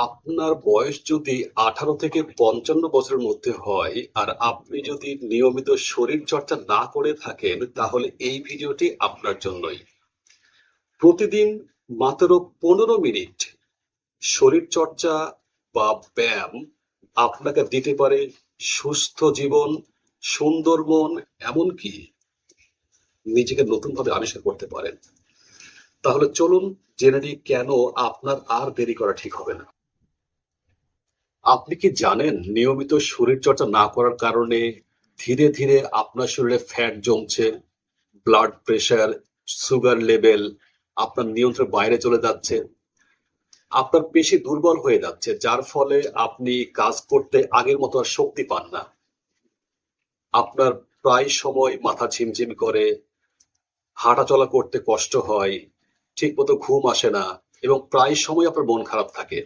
আপনার বয়স যদি 18 থেকে 55 বছরের মধ্যে হয় আর আপনি যদি নিয়মিত শরীরচর্চা না করে থাকেন, তাহলে এই ভিডিওটি আপনার জন্যই। প্রতিদিন মাত্র 15 মিনিট শরীরচর্চা বা ব্যায়াম আপনাকে দিতে পারে সুস্থ জীবন, সুন্দর মন, এমনকি নিজেকে নতুনভাবে আবিষ্কার করতে পারেন। তাহলে চলুন জেনে নিই কেন আপনার আর দেরি করা ঠিক হবে না। আপনি কি জানেন নিয়মিত শরীরচর্চা না করার কারণে ধীরে ধীরে আপনার শরীরে ফ্যাট জমছে, ব্লাড প্রেশার, সুগার লেভেল আপনার নিয়ন্ত্রণের বাইরে চলে যাচ্ছে, আপনার পেশি দুর্বল হয়ে যাচ্ছে, যার ফলে আপনি কাজ করতে আগের মতো আর শক্তি পান না। আপনার প্রায় সময় মাথা ঝিমঝিম করে, হাঁটাচলা করতে কষ্ট হয়, ঠিকমতো ঘুম আসে না এবং প্রায় সময় আপনার মন খারাপ থাকে।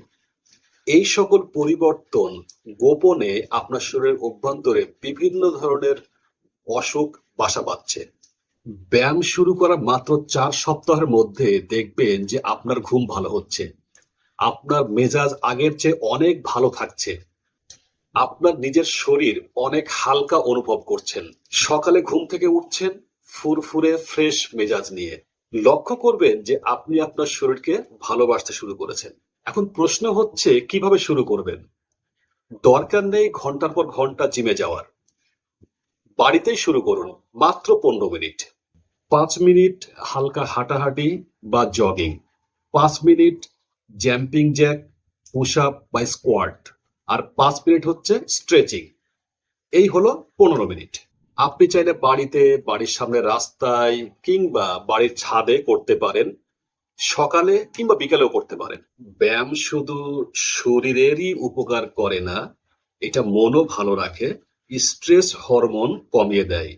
এই সকল পরিবর্তন গোপনে আপনার শরীরের অভ্যন্তরে বিভিন্ন ধরনের অসুখ বাসা বাঁধছে। ব্যায়াম শুরু করার মাত্র 4 সপ্তাহের মধ্যে দেখবেন যে আপনার ঘুম ভালো হচ্ছে, আপনার মেজাজ আগের চেয়ে অনেক ভালো থাকছে, আপনার নিজের শরীর অনেক হালকা অনুভব করছেন, সকালে ঘুম থেকে উঠছেন ফুরফুরে ফ্রেশ মেজাজ নিয়ে। লক্ষ্য করবেন যে আপনি আপনার শরীরকে ভালোবাসতে শুরু করেছেন। এখন প্রশ্ন হচ্ছে কিভাবে শুরু করবেন। দরকার নেই ঘন্টার পর ঘন্টা জিমে যাওয়ার, বাড়িতেই শুরু করুন। মাত্র 15 মিনিট, 5 মিনিট হালকা হাঁটাহাঁটি বা jogging, 5 minute jumping Jack, push up বা স্কোয়াট, আর 5 মিনিট হচ্ছে স্ট্রেচিং। এই হলো 15 মিনিট। আপনি চাইলে বাড়িতে, বাড়ির সামনে রাস্তায় কিংবা বাড়ির ছাদে করতে পারেন, সকালে কিংবা বিকালেও করতে পারেন। ব্যায়াম শুধু শরীরেরই উপকার করে না, এটা মনও ভালো রাখে। স্ট্রেস হরমোন কমিয়ে দেয়,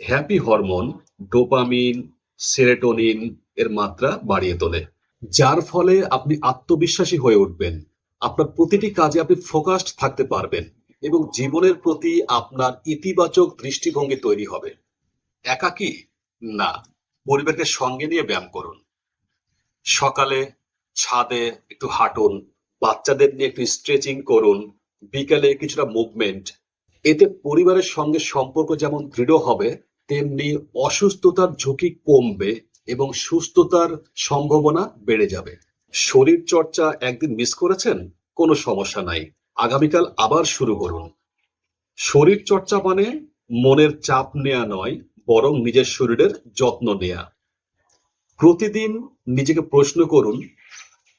হ্যাপি হরমোন ডোপামিন, সেরোটোনিন এর মাত্রা বাড়িয়ে তোলে, যার ফলে আপনি আত্মবিশ্বাসী হয়ে উঠবেন। আপনার প্রতিটি কাজে আপনি ফোকাসড থাকতে পারবেন এবং জীবনের প্রতি আপনার ইতিবাচক দৃষ্টিভঙ্গি তৈরি হবে। একাকী না, পরিবারকে সঙ্গে নিয়ে ব্যায়াম করুন। সকালে ছাদে একটু হাঁটুন, বাচ্চাদের নিয়ে একটু স্ট্রেচিং করুন, বিকালে কিছুটা মুভমেন্ট। এতে পরিবারের সঙ্গে সম্পর্ক যেমন দৃঢ় হবে, তেমনি অসুস্থতার ঝুঁকি কমবে এবং সুস্থতার সম্ভাবনা বেড়ে যাবে। শরীর চর্চা একদিন মিস করেছেন, কোনো সমস্যা নাই, আগামীকাল আবার শুরু করুন। শরীর চর্চা মানে মনের চাপ নেয়া নয়, বরং নিজের শরীরের যত্ন নেয়া। প্রতিদিন নিজেকে প্রশ্ন করুন,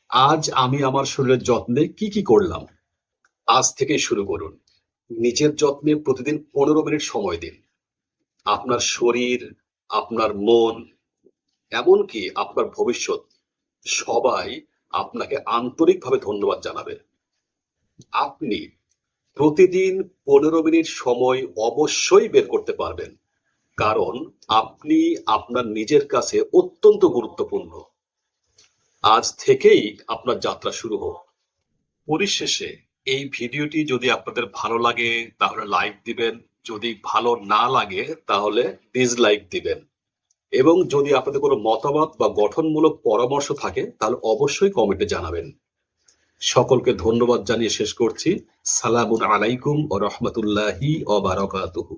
আজ আমি আমার শরীরের যত্নে কি কি করলাম। আজ থেকেই শুরু করুন। নিজের যত্নে প্রতিদিন 15 মিনিট সময় দিন। আপনার শরীর, আপনার মন, এমনকি আপনার ভবিষ্যৎ, সবাই আপনাকে আন্তরিকভাবে ধন্যবাদ জানাবে। আপনি প্রতিদিন 15 মিনিট সময় অবশ্যই বের করতে পারবেন, কারণ আপনি আপনার নিজের কাছে অত্যন্ত গুরুত্বপূর্ণ। আজ থেকেই আপনার যাত্রা শুরু হোক। পরিশেষে এই ভিডিওটি যদি আপনাদের ভালো লাগে তাহলে লাইক দিবেন, যদি ভালো না লাগে তাহলে ডিসলাইক দিবেন, এবং যদি আপনাদের কোনো মতামত বা গঠনমূলক পরামর্শ থাকে তাহলে অবশ্যই কমেন্টে জানাবেন। সকলকে ধন্যবাদ জানিয়ে শেষ করছি। সালামুন আলাইকুম ওয়া রাহমাতুল্লাহি ওয়া বারাকাতুহু।